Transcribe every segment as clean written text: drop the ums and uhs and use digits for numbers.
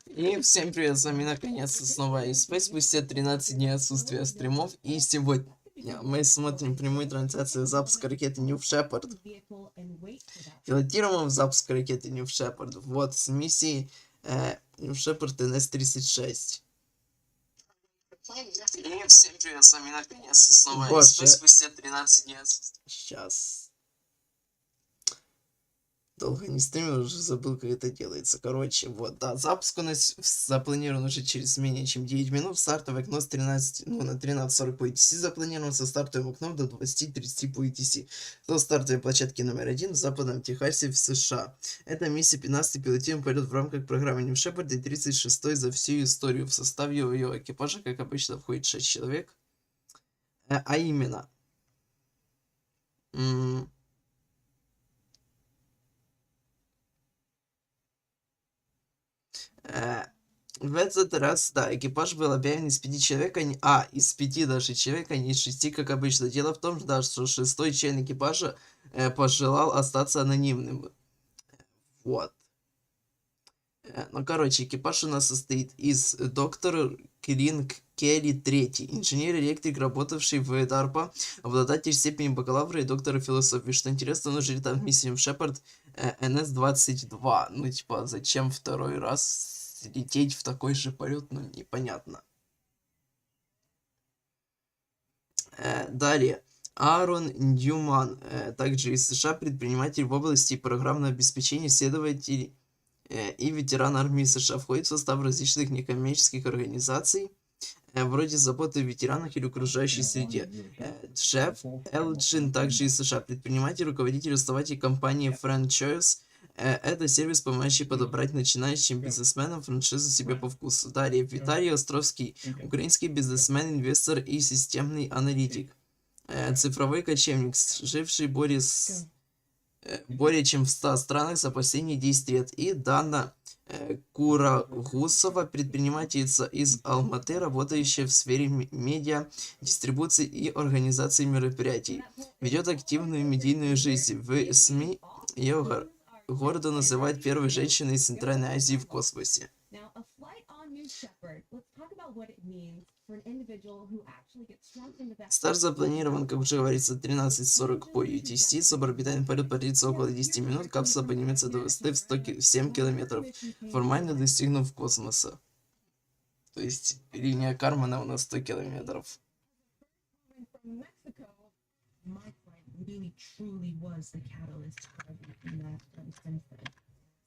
И всем привет, с вами наконец-то снова ИСП, спустя 13 дней отсутствия стримов, и сегодня мы смотрим прямую трансляцию запуска ракеты Shepard, пилотируемого запуска ракеты Shepard, вот, с миссией Shepard NS-36. И всем привет, с вами наконец-то снова ИСП, спустя 13 дней отсутствия. Сейчас. Долго не стримил, уже забыл, как это делается. Короче, вот, да, запуск у нас запланирован уже через менее чем 9 минут. Стартовое окно с 13, на 13:40 по ETC запланировано, со стартовым окном до 20:30 по ETC. До стартовой площадки номер 1 в Западном Техасе в США. Это миссия 15-й пилотируемый полет в рамках программы Shepard и 36-й за всю историю. В составе ее экипажа, как обычно, входит 6 человек. А именно... В этот раз, да, экипаж был объявлен из 5 человек, из 5 даже человек, а не из 6, как обычно. Дело в том, да, что 6-й член экипажа пожелал остаться анонимным. Вот. Ну, короче, экипаж у нас состоит из доктора Клинт Келли III, инженер-электрик, работавший в DARPA, обладатель степени бакалавра и доктора философии. Что интересно, он уже летал в миссию Shepard NS-32. Ну, типа, зачем второй раз лететь в такой же полет, ну, непонятно. Далее. Аарон Ньюман, также из США, предприниматель в области программного обеспечения, исследователь и ветеран армии США, входит в состав различных некоммерческих организаций, вроде заботы о ветеранах или окружающей среде. Джефф Элджин, также из США, предприниматель, руководитель, основатель компании Franchise. Это сервис, помогающий подобрать начинающим бизнесменам франшизу себе по вкусу. Далее, Виталий Островский, украинский бизнесмен, инвестор и системный аналитик. Цифровой кочевник, живший более чем в 100 странах за последние 10 лет. И Данна Карагусова, предпринимательница из Алматы, работающая в сфере медиа, дистрибуции и организации мероприятий. Ведет активную медийную жизнь в СМИ. Ее города называют первой женщиной из Центральной Азии в космосе. Старт запланирован, как уже говорится, 13:40 по UTC. Суборбитальный полет продлится около 10 минут. Капсула поднимется до высоты в 107 километров, формально достигнув космоса. То есть линия Кармана у нас 100 километров.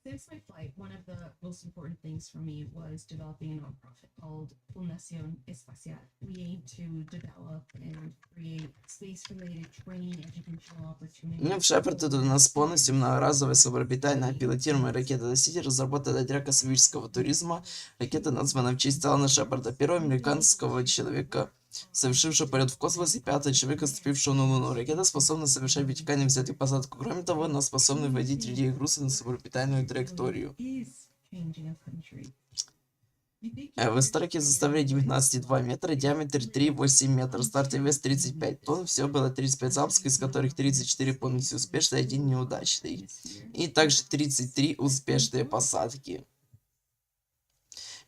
Since my flight, one of the most important things for me was developing a nonprofit called Fundación Espacial. We aim to develop and create space-related training, educational opportunities. В Shepard это у нас полностью многоразовая суборбитальная пилотируемая ракета-носитель, разработанная для космического туризма. Ракета названа в честь Аарона Шепарда, первого американского человека, совершившего полет в космос, и 5-го человека, ступившего на Луну. Ракета способна совершать вертикальный взлет и посадку. Кроме того, она способна вводить людей и грузы на суборбитальную траекторию. Высота составляет 19,2 метра, диаметр 3,8 метра, стартовый вес 35 тонн, всего было 35 запусков, из которых 34 полностью успешные, 1 неудачный. И также 33 успешные посадки.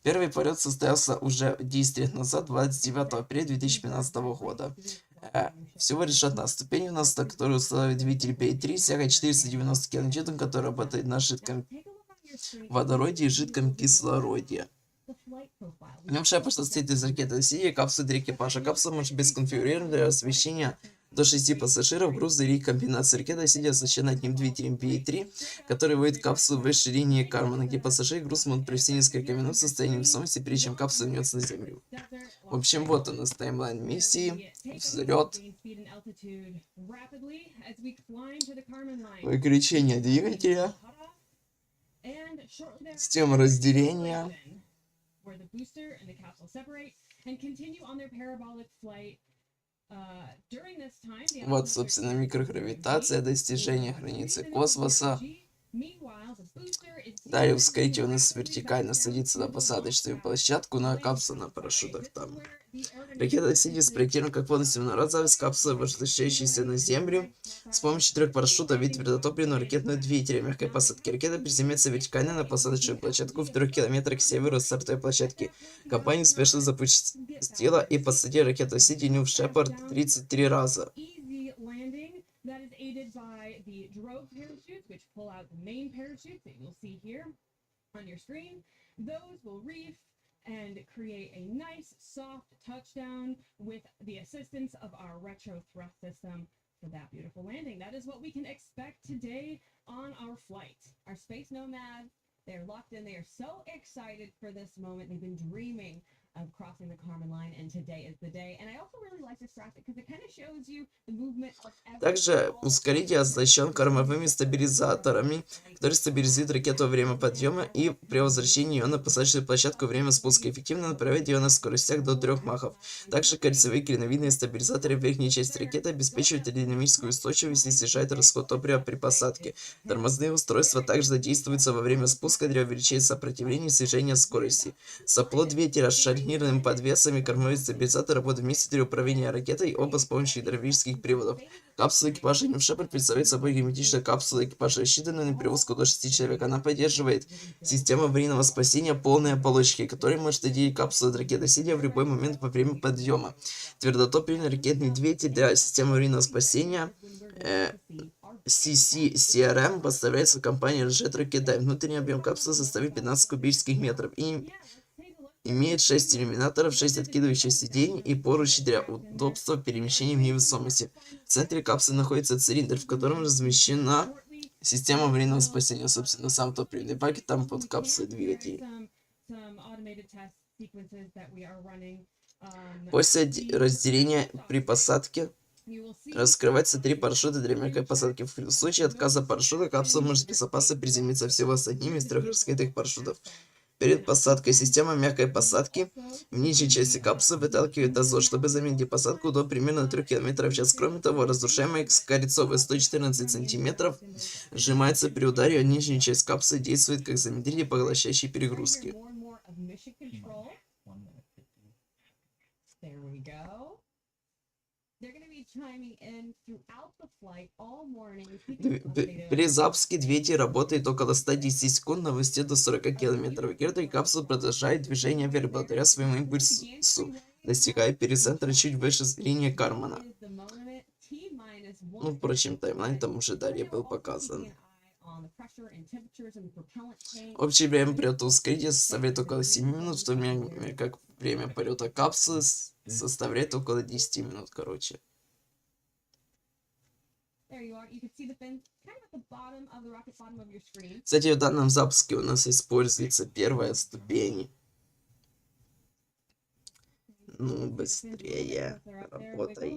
Первый полет состоялся уже 10 лет назад, 29 апреля 2015 года. Всего лишь одна ступень у нас, которая установит двигатель P3, всякая 490 килоньютон, который работает на жидком водороде и жидком кислороде. Shepard состоит из ракеты-носителя, капсулы для экипажа. Капсула может быть сконфигурирована для размещения до 6 пассажиров, груза или комбинации. Ракета-носитель оснащена одним двигателем P3, который выводит капсулу выше линии Кармана, где пассажиры и груз могут провести несколько минут в состоянии невесомости, прежде чем капсула вернется на Землю. В общем, вот у нас таймлайн миссии, взлет, выключение двигателя, система разделения. Вот, собственно, микрогравитация, достижение границы космоса, Далее ускоритель у нас вертикально садится на посадочную площадку, на капсулу на парашютах там. Ракета «Сиди» спроектирована как полностью одноразовая с капсулой, возвращающейся на Землю с помощью 3 парашютов и твердотопливного ракетного двигателя мягкой посадки. Ракета приземляется вертикально на посадочную площадку в 3 километрах к северу от стартовой площадки. Компания успешно запустила и посадила ракету «Сиди» в Shepard 33 раза. That is aided by the drogue parachutes, which pull out the main parachutes that you'll see here on your screen. Those will reef and create a nice soft touchdown with the assistance of our retro thrust system for that beautiful landing. That is what we can expect today on our flight. Our space nomads, they're locked in. They are so excited for this moment. They've been dreaming of crossing the Kármán line, and today is the day. And I also really like this graphic because it kind of shows you the movement of Также ускоритель оснащен кормовыми стабилизаторами, которые стабилизуют ракету во время подъема и при возвращении ее на посадочную площадку во время спуска, эффективно направляют ее на скоростях до 3 махов. Также кольцевые клиновидные стабилизаторы в верхней части ракеты обеспечивают аэродинамическую устойчивость и снижают расход топлива при посадке. Тормозные устройства также задействуются во время спуска для увеличения сопротивления и снижения скорости. Сопло двигателя с шарнированными подвесами, кормовые стабилизаторы работают вместе для управления ракетой, оба с помощью гидравлических приводов. Капсула экипажа Shepard представляет собой герметичную капсулу экипажа, рассчитанную на перевозку до 6 человек. Она поддерживает систему аварийного спасения полной оболочки, которая может отделить капсулу от ракеты, сидя в любой момент во время подъема. Твердотопливный ракетный двигатель для системы аварийного спасения CCCRM поставляется компанией Jet Rocket Dive. Внутренний объем капсулы составит 15 кубических метров и имеет 6 иллюминаторов, 6 откидывающих сидений и поручни для удобства перемещения в невесомости. В центре капсулы находится цилиндр, в котором размещена система аварийного спасения, собственно, сам топливный бак, и там под капсулой двигатель. После разделения при посадке раскрывается 3 парашюта для мягкой посадки. В случае отказа парашюта капсула может безопасно приземлиться всего с одним из 3 раскрытых парашютов. Перед посадкой система мягкой посадки в нижней части капсулы выталкивает азот, чтобы заменить посадку до примерно 3 км в час. Кроме того, разрушаемая скорицовая 114 см сжимается при ударе, а нижняя часть капсулы действует как замедлитель поглощающей перегрузки. При запуске двигатель работает около 110 секунд на высоте до 40 км. Ракета и капсула продолжает движение вверх благодаря своему импульсу, достигая перицентра чуть выше линии Кármána. Ну, впрочем, таймлайн там уже далее был показан. Общее время полета ускорителя составляет около 7 минут, в то время как время полета капсулы составляет около 10 минут, короче. Кстати, в данном запуске у нас используется первая ступень. Ну, быстрее работай.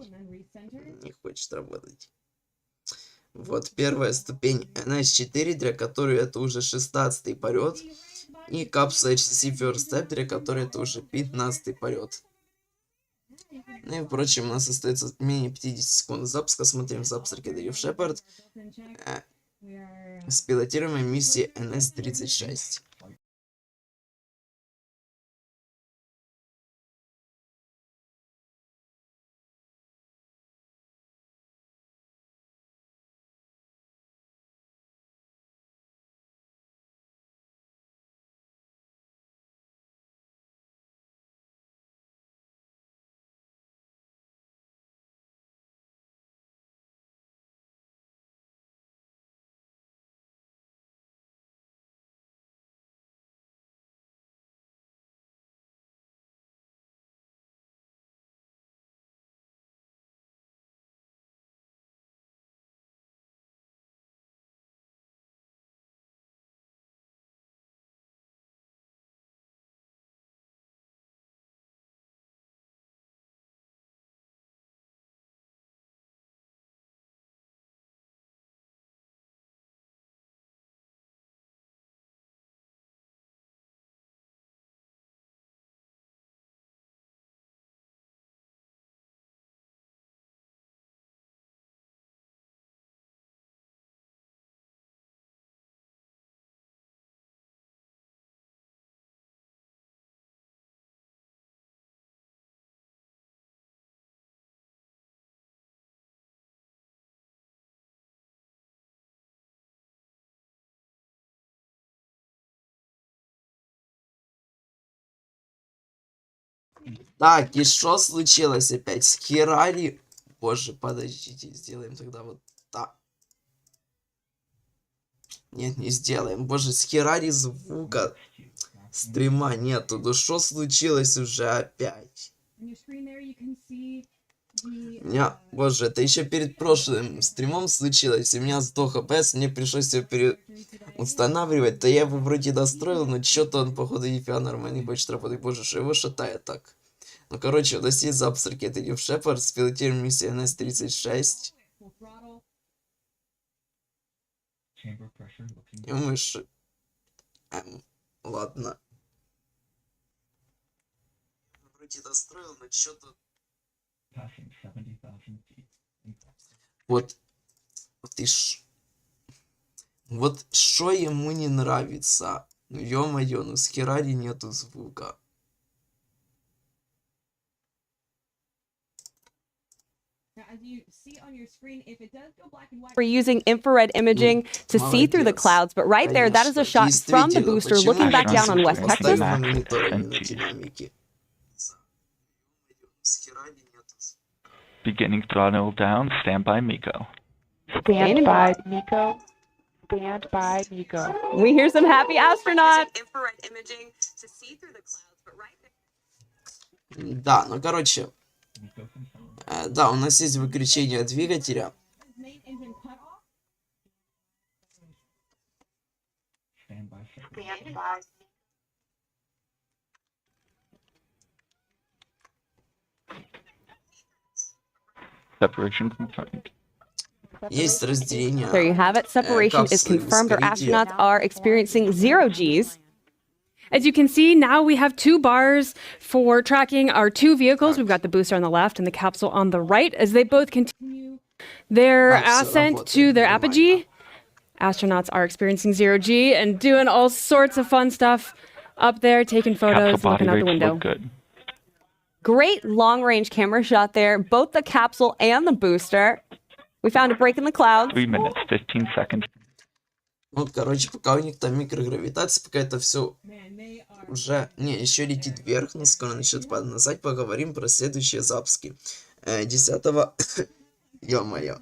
Не хочет работать. Вот первая ступень NS-4, для которой это уже 16-й полет. И капсула HTC First Step, для которой это уже 15-й полет. Ну и, впрочем, у нас остается менее 50 секунд запуска. Смотрим запуск ракеты Shepard с пилотируемой миссией NS-36. Так, и что случилось опять? С Херари... Боже, подождите, сделаем тогда вот так. Нет, не сделаем. Боже, с Херари звука стрима нету. Ну что случилось уже опять? У меня, боже, это еще перед прошлым стримом случилось. У меня сдох АПС, мне пришлось его устанавливать. То я его вроде достроил, но что-то он, походу, нифига нормально не хочет работать. Боже, что его шатает так. Ну, короче, у нас есть запуск ракеты Shepard с пилотируемой миссией NS-36. И мышь. Ладно. Вроде достроил, но что-то... Вот. Вот что ему не нравится? Ну, ё-моё, ну с Херари нету звука. We're using infrared imaging to see through the clouds, but right there, that is a shot from the booster looking back down on West Texas. Beginning throttle down, stand by Miko. Stand by Miko. Stand by Miko. We hear some happy astronauts. Infrared imaging to see through the clouds, but right there. Да, ну короче. Да, у нас есть выключение двигателя. Separation confirmed. Есть разделение. There you have it. Separation is капсулы confirmed. Our ускорителя. astronauts are experiencing 0 Gs. As you can see, now we have 2 bars for tracking our 2 vehicles. We've got the booster on the left and the capsule on the right as they both continue their Так, всё ascent работает to their нормально. apogee. Astronauts are experiencing 0 G and doing all sorts of fun stuff up there, taking Capsule photos, body looking out the rates window. look good. Great long-range camera shot there, both the capsule and the booster. We found a break in the clouds. 3 minutes, 15 seconds. Вот, короче, пока у них там микрогравитация, пока это все уже... Не, еще летит вверх, но скоро начнет падать назад. Поговорим про следующие запуски. 10-го... Ё-моё.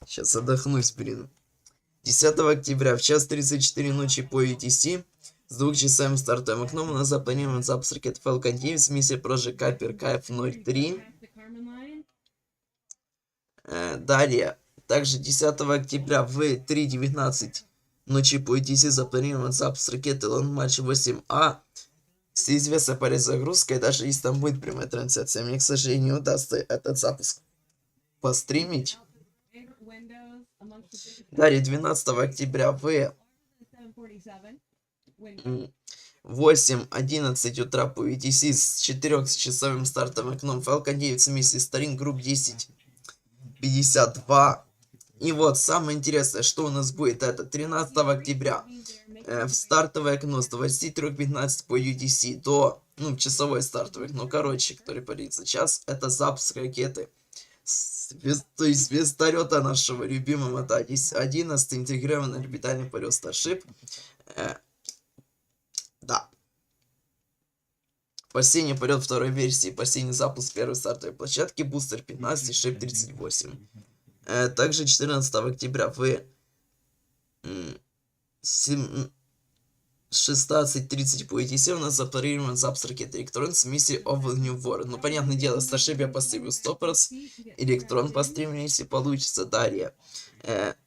Сейчас задохнусь, блин. 10 октября в час 34 ночи по UTC с 2-часовым стартовым окном у нас запланирован запуск ракеты Falcon 9 с миссией Project Kuiper KF-03. Далее, также 10 октября в 3:19 ночи по UTC запланирован запуск ракеты Long March 8A с известной перезагрузкой. Даже если там будет прямая трансляция, мне, к сожалению, не удастся этот запуск постримить. Далее, 12 октября в 8:11 утра по UTC с 4-часовым стартовым окном Falcon 9 с миссией Starlink Group 10:52. И вот самое интересное, что у нас будет, это 13 октября в стартовое окно с 23:15 по UTC до, часовой стартовый окно, короче, который парит за час, это запуск ракеты. То есть вертолета нашего любимого, это 11 интегрированный орбитальный полет Starship. Да. Последний полет второй версии, последний запуск первой стартовой площадки, бустер 15 и Shape 38. Также 14 октября в 16:30 по ETC у нас запланирован запуск ракеты Электрон с миссией Oval New World. Ну, понятное дело, Starship я постримлю 100%, Электрон постримлю, если получится. Далее.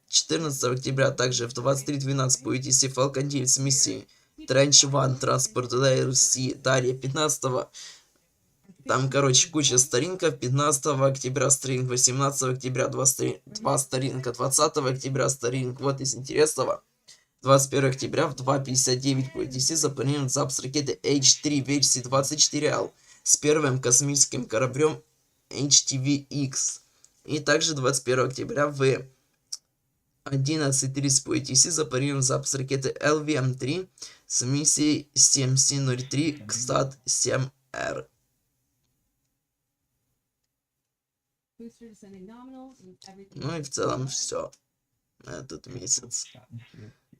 14 октября также в 23:12 по ETC Falcon 9 с миссией Trench One Transport Layer C. Далее 15 там, короче, куча старинков. 15 октября старинг, 18 октября 2 старинка, 20 октября старинг. Вот из интересного. 21 октября в 2:59 по ETC запланирован запуск ракеты H3 версии 24L с первым космическим кораблем HTV-X. И также 21 октября в 11:30 по ETC запланирован запуск ракеты LVM-3 с миссией CMC-03 XAT-7R. Ну и в целом все на этот месяц.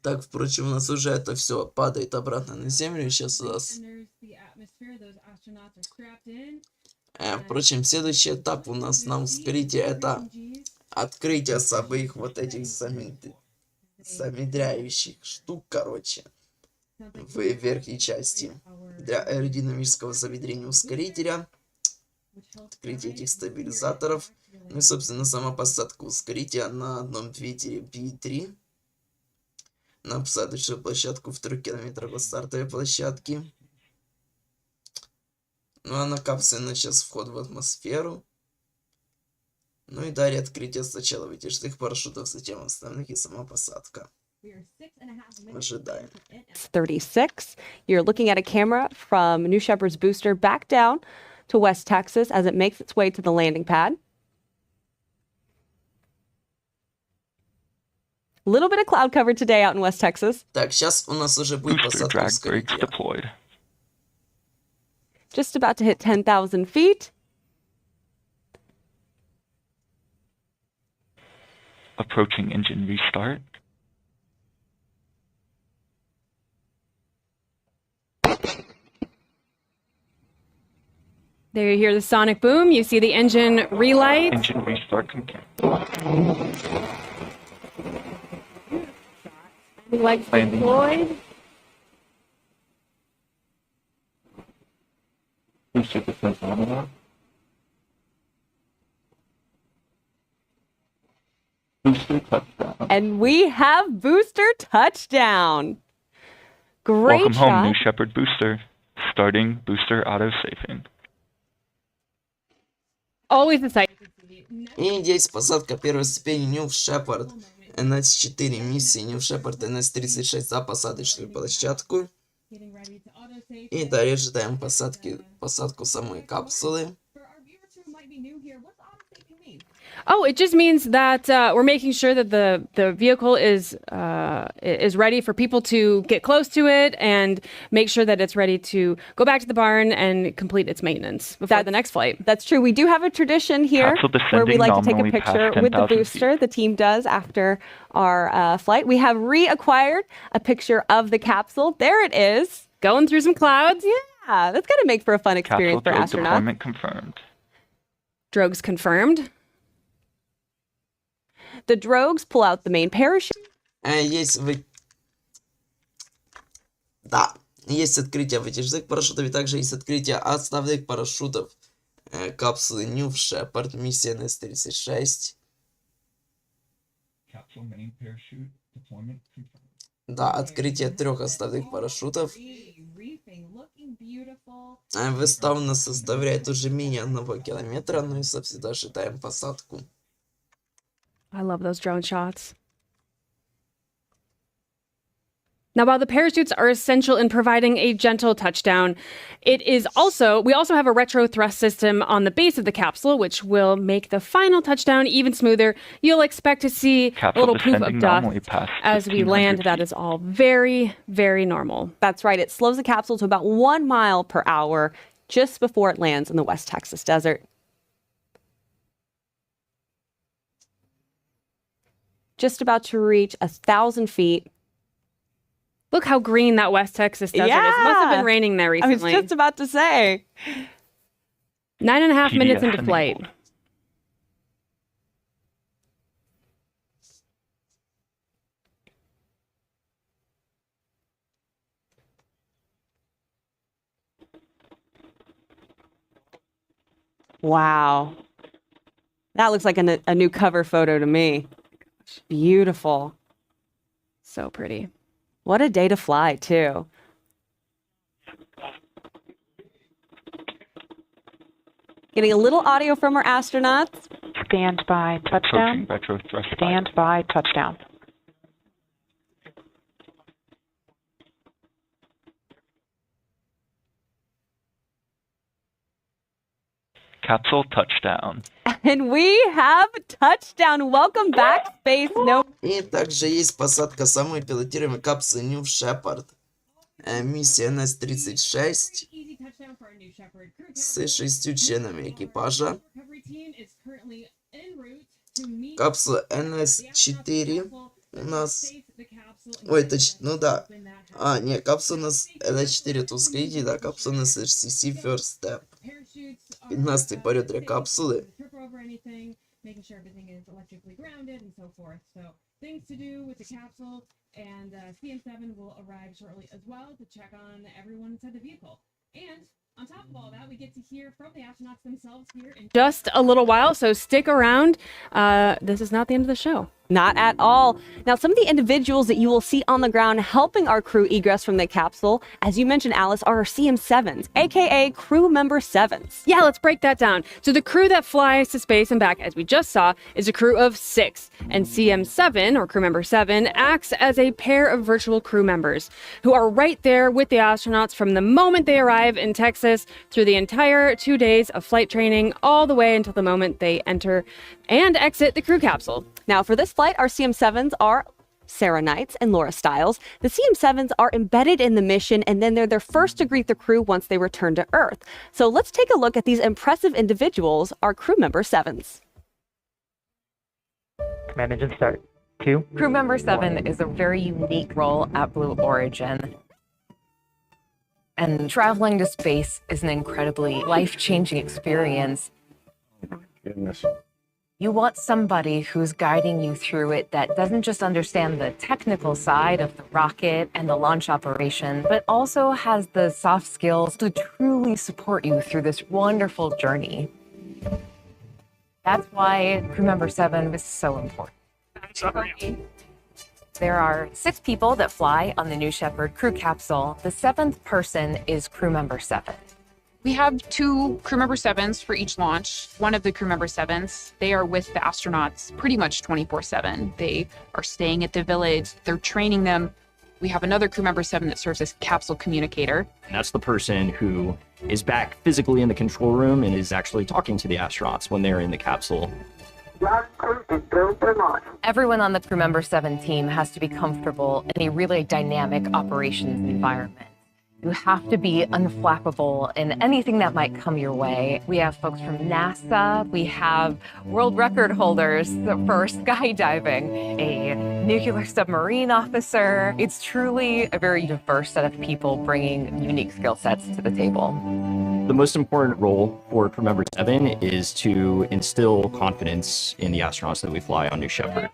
Так, впрочем, у нас уже это все падает обратно на Землю. Сейчас у нас... enters the atmosphere. Those astronauts are strapped in. Впрочем, следующий этап у нас на вскрытие это открытие обоих вот этих замедряющих штук, короче, в верхней части для аэродинамического замедрения ускорителя, открытие этих стабилизаторов, ну и, собственно, сама посадка ускорителя на одном двигателе B3 на посадочную площадку в 3 километрах от стартовой площадки. Ну а на капсуле на час вход в атмосферу. Ну и далее открытие сначала вытяжных парашютов, затем основных и сама посадка. Ожидаем. 36. You're looking at a camera from New Shepard's booster back down to West Texas as it makes its way to the landing pad. A little bit of cloud cover today out in West Texas. Так, сейчас у нас уже будет Booster посадка drag brakes ускорителя. deployed. Just about to hit 10,000 feet. Approaching engine restart. There you hear the sonic boom. You see the engine relight. Engine restart complete. Legs Landing. deployed. Booster defense analog. Booster touchdown. And we have booster touchdown. Great Welcome shot. home, New Shepard booster. Starting booster auto-safing. Always exciting. И здесь посадка первой ступени New Shepard NS-4 миссии New Shepard NS-36 за посадочную площадку. И далее ожидаем посадку самой капсулы. Oh, it just means that we're making sure that the vehicle is ready for people to get close to it and make sure that it's ready to go back to the barn and complete its maintenance before the next flight. That's true. We do have a tradition here Capsule where we descending like to take a nominally picture past with the 10,000 booster. feet. The team does after our flight. We have reacquired a picture of the capsule. There it is. Going through some clouds. Yeah, that's going to make for a fun experience Capsule for drogue astronauts. deployment confirmed. Drogues confirmed. The drogues pull out the main parachute. Есть открытие вытяжных парашютов, и также есть открытие основных парашютов капсулы New Shepard, миссия NS-36. Capsule main parachute deployment confirmed. Да, открытие 3 основных парашютов. Выставлено составляет уже менее 1 километра, ну и, собственно, ожидаем посадку. I love those drone shots. Now, while the parachutes are essential in providing a gentle touchdown, we also have a retro thrust system on the base of the capsule, which will make the final touchdown even smoother. You'll expect to see Capsule a little poof of descending dust nominally past as we 1,500 land. That feet. is all very, very normal. That's right. It slows the capsule to about 1 mile per hour just before it lands in the West Texas desert. Just about to reach 1,000 feet. Look how green that West Texas desert is. It must have Yeah. been raining there I was recently. just about to say. 9.5 minutes into TDS flight. enabled. Wow. That looks like a new cover photo to me. Beautiful. So pretty. What a day to fly, too. Getting a little audio from our astronauts. Stand by Approaching touchdown. retro thrust. Stand by touchdown. Capsule touchdown. And we have touchdown. Welcome back, Space No. И также есть посадка самой пилотируемой капсулы New Shepard. Миссия NS-36 Easy touchdown for our New Shepard crew. с 6 членами экипажа. Recovery team is currently en route to meet Капсула NS-4 у нас Ой, точно, ну да. Не, капсула у нас NS-4 это ускоритель, да, капсула у нас NS-36 First Step. 15-й полет для капсулы. Making sure everything is electrically grounded and so forth. So things to do with the capsule, and CM7 will arrive shortly as well to check on everyone inside the vehicle. And on top of all that, we get to hear from the astronauts themselves here in Just a little while, so stick around. This is not the end of the show. Not at all. Now, some of the individuals that you will see on the ground helping our crew egress from the capsule, as you mentioned, Alice, are our CM7s, aka crew member 7s. Yeah, let's break that down. So the crew that flies to space and back, as we just saw, is a crew of 6. And CM7, or crew member 7, acts as a pair of virtual crew members who are right there with the astronauts from the moment they arrive in Texas through the entire 2 days of flight training, all the way until the moment they enter and exit the crew capsule. Now, for this flight, our CM7s are Sarah Knights and Laura Stiles. The CM7s are embedded in the mission, and then they're their first to greet the crew once they return to Earth. So let's take a look at these impressive individuals, our crew member 7s. Command engine start. 2. Crew member 7 is a very unique role at Blue Origin. And traveling to space is an incredibly life-changing experience. Goodness. You want somebody who's guiding you through it that doesn't just understand the technical side of the rocket and the launch operation, but also has the soft skills to truly support you through this wonderful journey. That's why crew member 7 is so important. There are 6 people that fly on the New Shepard crew capsule. The 7th person is crew member 7. We have 2 crew member 7s for each launch. One of the crew member 7s, they are with the astronauts pretty much 24/7. They are staying at the village, they're training them. We have another crew member 7 that serves as capsule communicator. And that's the person who is back physically in the control room and is actually talking to the astronauts when they're in the capsule. Everyone on the crew member 7 team has to be comfortable in a really dynamic operations environment. You have to be unflappable in anything that might come your way. We have folks from NASA, we have world record holders for skydiving, a nuclear submarine officer. It's truly a very diverse set of people bringing unique skill sets to the table. The most important role for crew member 7 is to instill confidence in the astronauts that we fly on New Shepard.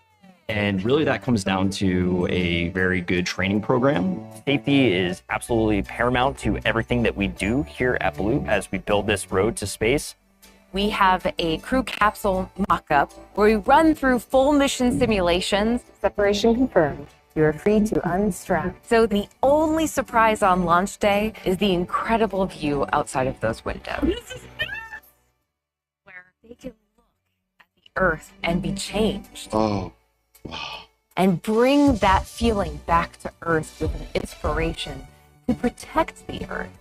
And really that comes down to a very good training program. Safety is absolutely paramount to everything that we do here at Blue as we build this road to space. We have a crew capsule mock-up where we run through full mission simulations. Separation confirmed. You are free to unstrap. So the only surprise on launch day is the incredible view outside of those windows. Where they can look at the Earth and be changed. Oh. And bring that feeling back to Earth with an inspiration to protect the Earth.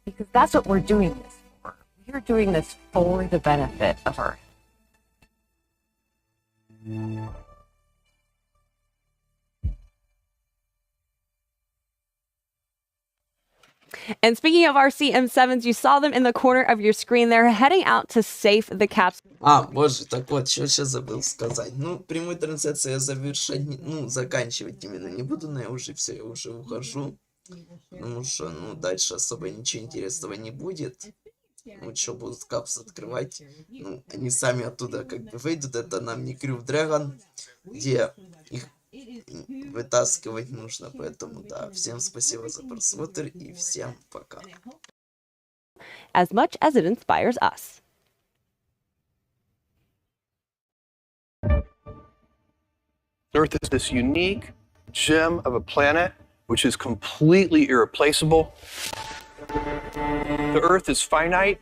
Because that's what we're doing this for. We're doing this for the benefit of Earth. And speaking of our CM7s, you saw them in the corner of your screen. They're heading out to safe the capsule. Боже, так вот, что сейчас забыл сказать. Ну, прямую трансляцию я завершать, заканчивать именно не буду, но я уже все, я уже ухожу. Потому что, дальше особо ничего интересного не будет. Что будут капсы открывать. Они сами оттуда как бы выйдут. Это нам не Крю Дрэгон, где их вытаскивать нужно, поэтому да, всем спасибо за просмотр и всем пока. As much as it inspires us. Earth is this unique gem of a planet which is completely irreplaceable. The Earth is finite.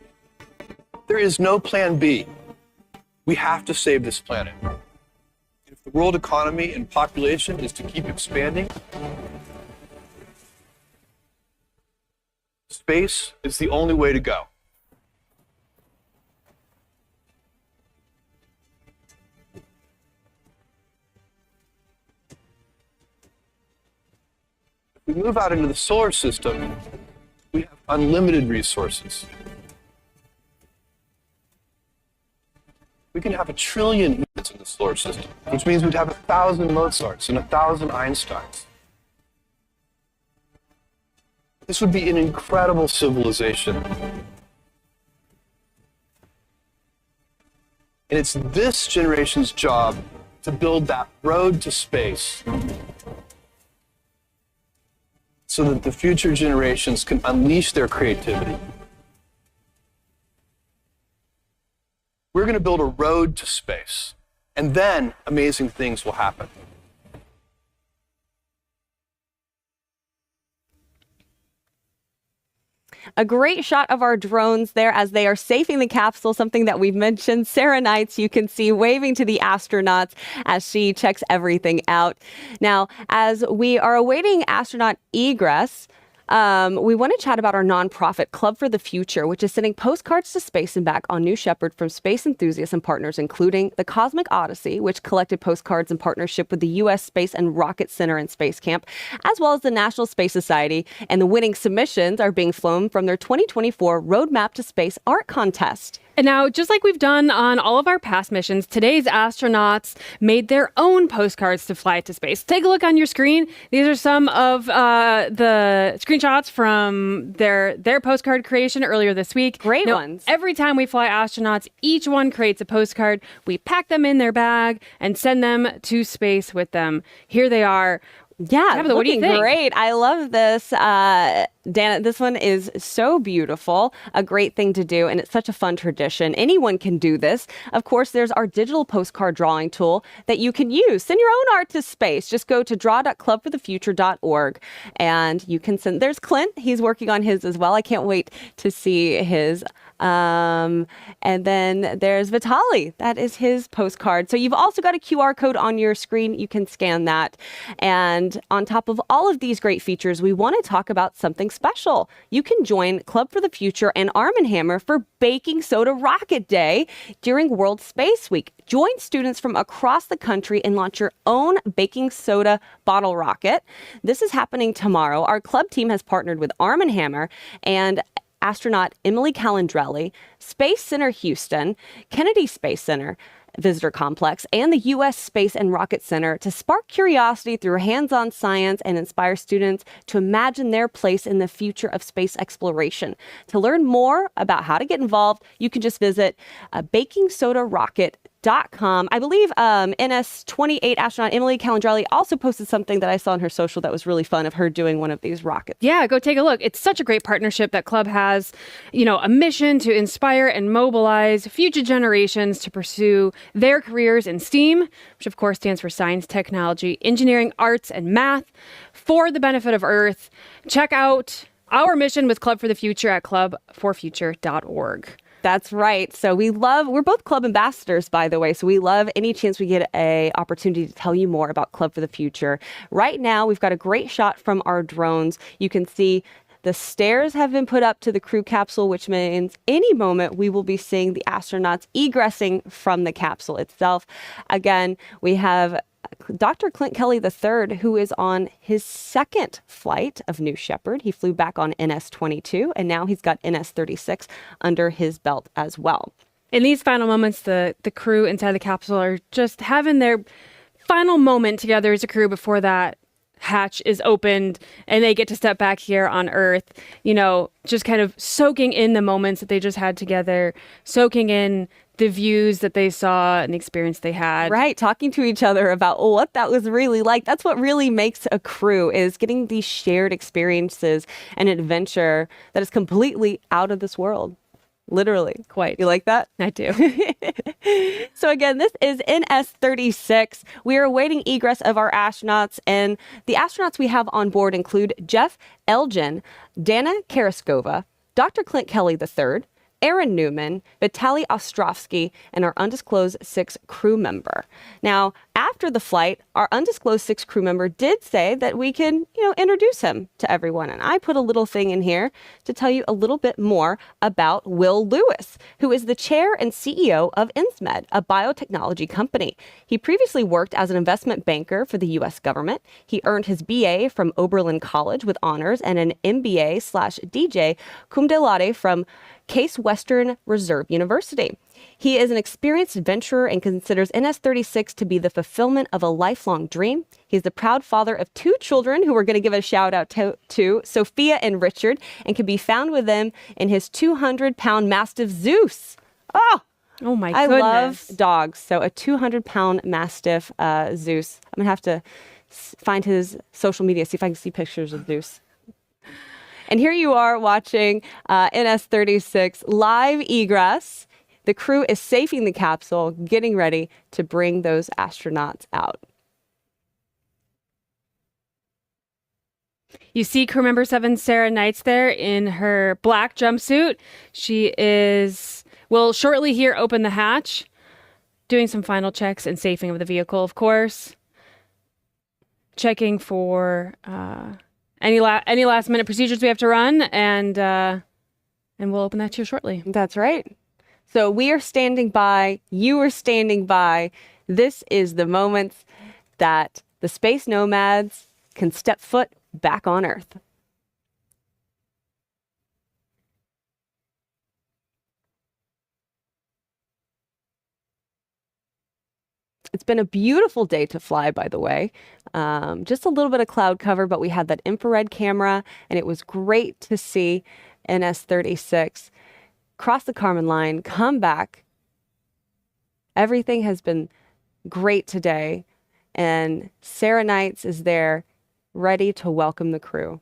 There is no plan B. We have to save this planet. If the world economy and population is to keep expanding, space is the only way to go. If we move out into the solar system, we have unlimited resources. We can have 1 trillion units in the solar system, which means we'd have 1,000 Mozarts and 1,000 Einsteins. This would be an incredible civilization. And it's this generation's job to build that road to space so that the future generations can unleash their creativity. We're going to build a road to space, and then amazing things will happen. A great shot of our drones there as they are safing the capsule, something that we've mentioned. Sarah Knights, you can see waving to the astronauts as she checks everything out. Now, as we are awaiting astronaut egress, we want to chat about our nonprofit Club for the Future, which is sending postcards to space and back on New Shepard from space enthusiasts and partners, including the Cosmic Odyssey, which collected postcards in partnership with the U.S. Space and Rocket Center and Space Camp, as well as the National Space Society. And the winning submissions are being flown from their 2024 Roadmap to Space art contest. And now, just like we've done on all of our past missions, today's astronauts made their own postcards to fly to space. Take a look on your screen. These are some of the screenshots from their postcard creation earlier this week. Great ones. Every time we fly astronauts, each one creates a postcard. We pack them in their bag and send them to space with them. Here they are. Yeah, What do you think? Great. I love this. Dana, this one is so beautiful. A great thing to do, and it's such a fun tradition. Anyone can do this. Of course, there's our digital postcard drawing tool that you can use. Send your own art to space. Just go to draw.clubforthefuture.org, and you can send. There's Clint. He's working on his as well. I can't wait to see his. And then there's Vitaly. That is his postcard. So you've also got a QR code on your screen. You can scan that. And on top of all of these great features, we want to talk about something special. You can join Club for the Future and Arm & Hammer for Baking Soda Rocket Day during World Space Week. Join students from across the country and launch your own baking soda bottle rocket. This is happening tomorrow. Our club team has partnered with Arm & Hammer and astronaut Emily Calandrelli, Space Center Houston, Kennedy Space Center Visitor Complex, and the U.S. Space and Rocket Center to spark curiosity through hands-on science and inspire students to imagine their place in the future of space exploration. To learn more about how to get involved, you can just visit bakingsodarocket.com. I believe NS-28 astronaut Emily Calandrelli also posted something that I saw on her social that was really fun of her doing one of these rockets. Yeah, go take a look. It's such a great partnership that Club has, a mission to inspire and mobilize future generations to pursue their careers in STEAM, which of course stands for science, technology, engineering, arts, and math, for the benefit of Earth. Check out our mission with Club for the Future at clubforfuture.org. That's right. So we're both club ambassadors, by the way. So we love any chance we get a opportunity to tell you more about Club for the Future. Right now, we've got a great shot from our drones. You can see the stairs have been put up to the crew capsule, which means any moment we will be seeing the astronauts egressing from the capsule itself. Again, we have Dr. Klint Kelly III, who is on his second flight of New Shepard. He flew back on NS-22, and now he's got NS-36 under his belt as well. In these final moments, the crew inside the capsule are just having their final moment together as a crew before that hatch is opened and they get to step back here on Earth, just kind of soaking in the moments that they just had together, soaking in the views that they saw and the experience they had. Right, talking to each other about what that was really like. That's what really makes a crew, is getting these shared experiences and adventure that is completely out of this world. Literally. Quite. You like that? I do. So again, this is NS-36. We are awaiting egress of our astronauts, and the astronauts we have on board include Jeff Elgjin, Danna Karagusova, Dr. Klint Kelly III, Aaron Newman, Vitalий Ostrovский, and our undisclosed 6 crew member. Now, after the flight, our undisclosed 6 crew member did say that we can, introduce him to everyone. And I put a little thing in here to tell you a little bit more about Wille Lewis, who is the chair and CEO of Insmed, a biotechnology company. He previously worked as an investment banker for the U.S. government. He earned his BA from Oberlin College with honors and an MBA/DJ cum laude from Case Western Reserve University. He is an experienced adventurer and considers NS-36 to be the fulfillment of a lifelong dream. He's the proud father of 2 children who we're going to give a shout out to, Sophia and Richard, and can be found with them in his 200-pound Mastiff Zeus. Oh my I goodness. love dogs. So a 200-pound Mastiff Zeus. I'm going to have to find his social media, see if I can see pictures of Zeus. And here you are watching NS-36 live egress. The crew is safing the capsule, getting ready to bring those astronauts out. You see crew member 7, Sarah Knights, there in her black jumpsuit. She will shortly here open the hatch, doing some final checks and safing of the vehicle, of course. Checking for any last minute procedures we have to run, and we'll open that to you shortly. That's right. So we are standing by, you are standing by. This is the moment that the space nomads can step foot back on Earth. It's been a beautiful day to fly, by the way. Just a little bit of cloud cover, but we had that infrared camera, and it was great to see NS-36 cross the Kármán line, come back. Everything has been great today, and Sarah Knights is there, ready to welcome the crew.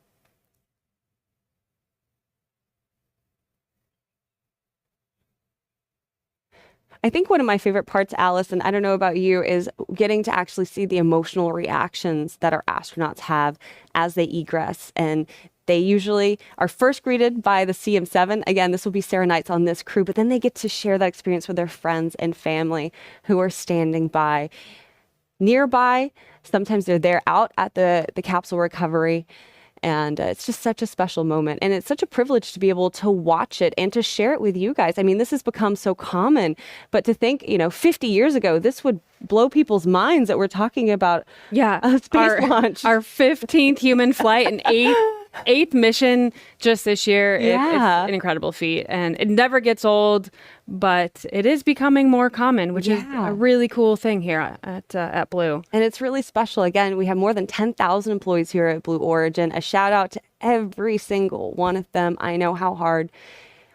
I think one of my favorite parts, Alice, and I don't know about you, is getting to actually see the emotional reactions that our astronauts have as they egress. And they usually are first greeted by the CM7. Again, this will be Sarah Knights on this crew, but then they get to share that experience with their friends and family who are standing by. Nearby, sometimes they're there out at the capsule recovery. And it's just such a special moment. And it's such a privilege to be able to watch it and to share it with you guys. I mean, this has become so common. But to think, 50 years ago, this would blow people's minds that we're talking about a space launch. Our 15th human flight and eighth mission just this year. It's an incredible feat. And it never gets old, but it is becoming more common, which is a really cool thing here at Blue. And it's really special. Again, we have more than 10,000 employees here at Blue Origin. A shout out to every single one of them. I know how hard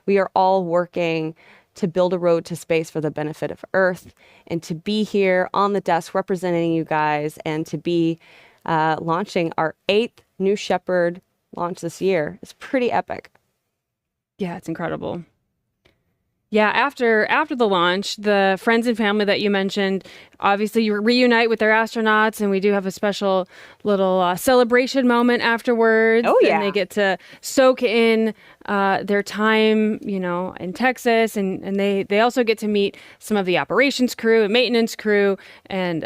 we are all working to build a road to space for the benefit of Earth, and to be here on the desk representing you guys, and to be launching our 8th New Shepard launch this year. It's pretty epic. Yeah, it's incredible. Yeah, after the launch, the friends and family that you mentioned, obviously you reunite with their astronauts, and we do have a special little celebration moment afterwards. Oh, yeah. And they get to soak in their time, in Texas, and they also get to meet some of the operations crew and maintenance crew and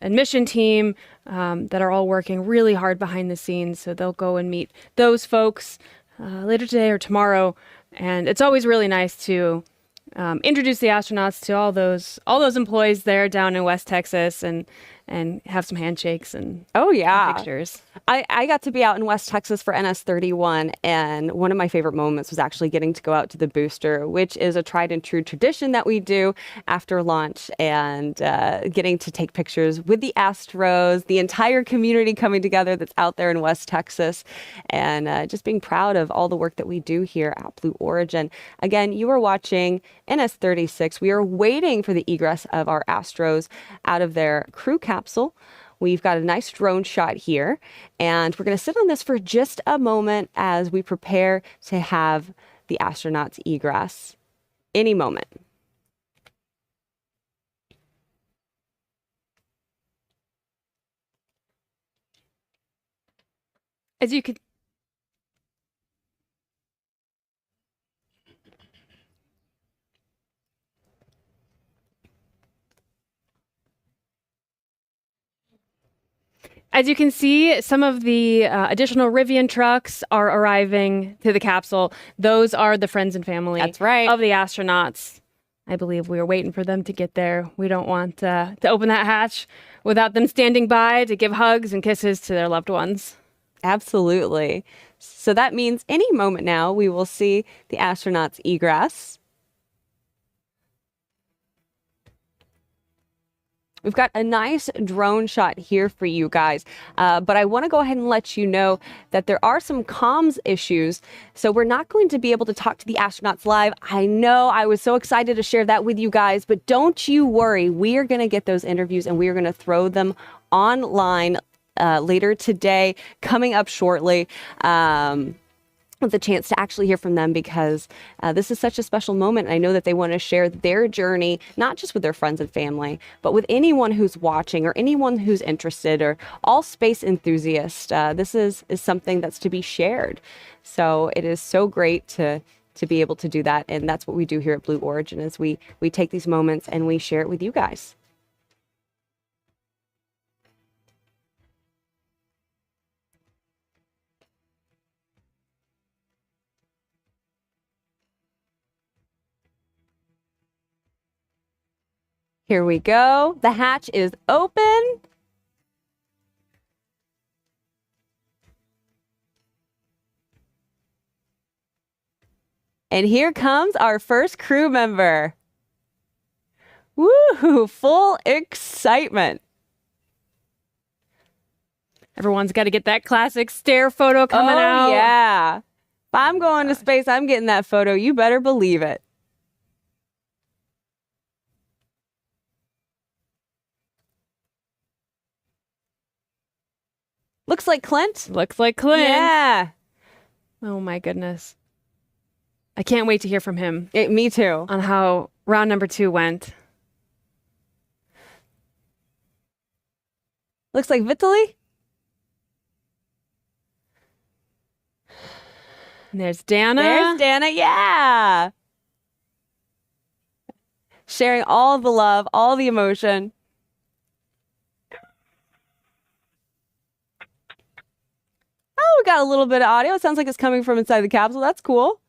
mission team that are all working really hard behind the scenes. So they'll go and meet those folks later today or tomorrow. And it's always really nice to introduce the astronauts to all those employees there down in West Texas, and have some handshakes and pictures. I got to be out in West Texas for NS-31, and one of my favorite moments was actually getting to go out to the booster, which is a tried and true tradition that we do after launch, and getting to take pictures with the Astros, the entire community coming together that's out there in West Texas, and just being proud of all the work that we do here at Blue Origin. Again, you are watching NS-36. We are waiting for the egress of our Astros out of their crew capsule. We've got a nice drone shot here, and we're going to sit on this for just a moment as we prepare to have the astronauts egress any moment. As you could As you can see, some of the additional Rivian trucks are arriving to the capsule. Those are the friends and family of the astronauts. I believe we are waiting for them to get there. We don't want to open that hatch without them standing by to give hugs and kisses to their loved ones. Absolutely. So that means any moment now we will see the astronauts egress. We've got a nice drone shot here for you guys, but I want to go ahead and let you know that there are some comms issues, so we're not going to be able to talk to the astronauts live. I know I was so excited to share that with you guys, but don't you worry. We are going to get those interviews and we are going to throw them online later today, coming up shortly. With the chance to actually hear from them because this is such a special moment. And I know that they want to share their journey, not just with their friends and family, but with anyone who's watching or anyone who's interested or all space enthusiasts. This is something that's to be shared. So it is so great to be able to do that. And that's what we do here at Blue Origin is we take these moments and we share it with you guys. Here we go. The hatch is open. And here comes our first crew member. Woo! Full excitement. Everyone's got to get that classic stare photo coming out. Oh, yeah. If I'm going to space, I'm getting that photo. You better believe it. Looks like Clint. Looks like Clint. Yeah. Oh my goodness. I can't wait to hear from him. Me too. On how round number 2 went. Looks like Vitaly. And there's Danna. There's Danna, yeah. Sharing all the love, all the emotion. Oh, we got a little bit of audio. It sounds like it's coming from inside the capsule. That's cool.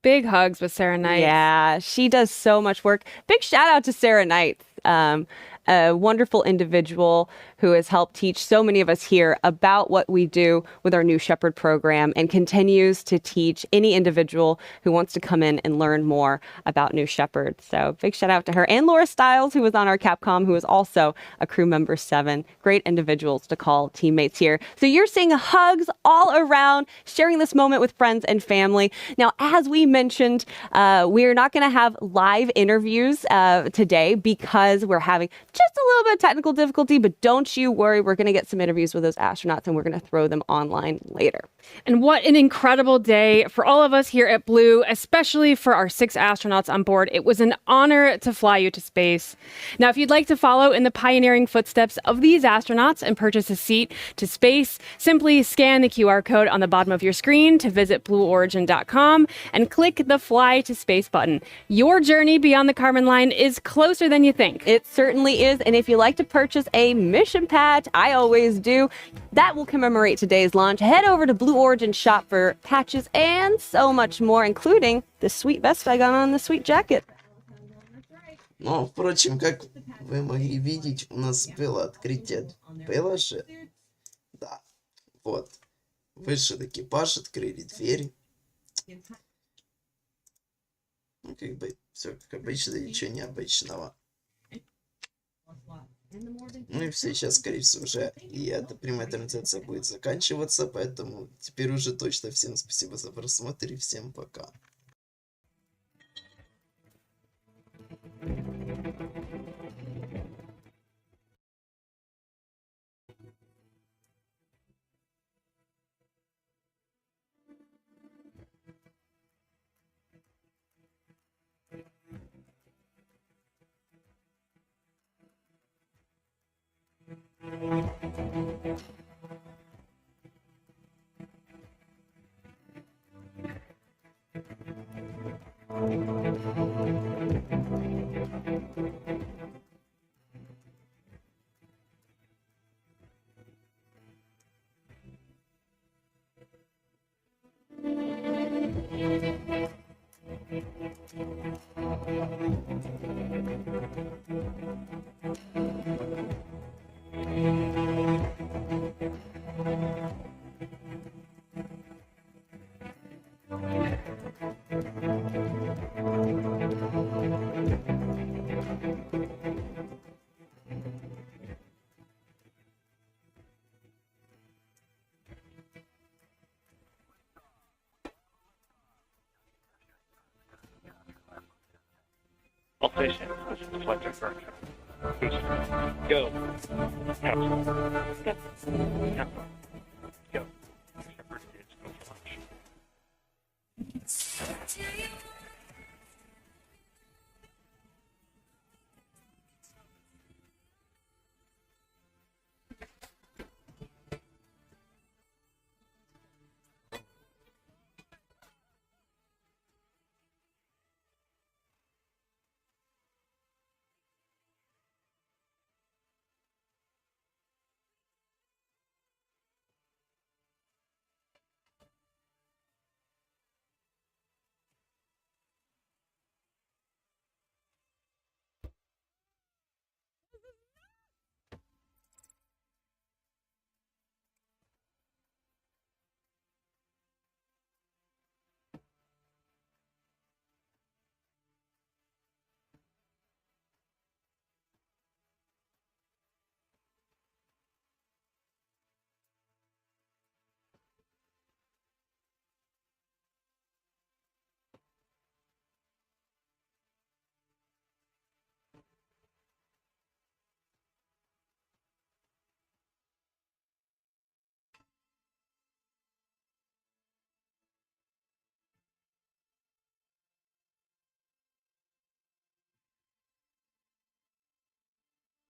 Big hugs with Sarah Knight. Yeah, she does so much work. Big shout out to Sarah Knight, a wonderful individual who has helped teach so many of us here about what we do with our new Shepard program and continues to teach any individual who wants to come in and learn more about New Shepard. So big shout out to her and Laura Stiles, who was on our Capcom, who is also a crew member 7. Great individuals to call teammates here. So you're seeing hugs all around, sharing this moment with friends and family. Now, as we mentioned, we're not going to have live interviews today because we're having just a little bit of technical difficulty, but don't you worry. We're going to get some interviews with those astronauts and we're going to throw them online later. And what an incredible day for all of us here at Blue, especially for our 6 astronauts on board. It was an honor to fly you to space. Now, if you'd like to follow in the pioneering footsteps of these astronauts and purchase a seat to space, simply scan the QR code on the bottom of your screen to visit blueorigin.com and click the Fly to Space button. Your journey beyond the Kármán line is closer than you think. It certainly is. And if you like to purchase a mission patch, I always do, that will commemorate today's launch. Head over to Blue Origin shop for patches and so much more, including the sweet vest I got on, the sweet jacket. Но, впрочем, как вы могли видеть, у нас было открытие пилотажа. Да, вот. Вышел экипаж, открыли дверь. Ну, как бы, все как обычно, ничего необычного. Ну и все, сейчас, скорее всего, уже и эта прямая трансляция будет заканчиваться, поэтому теперь уже точно всем спасибо за просмотр и всем пока. All station, this is deflector first. Go. Capsule. Capsule.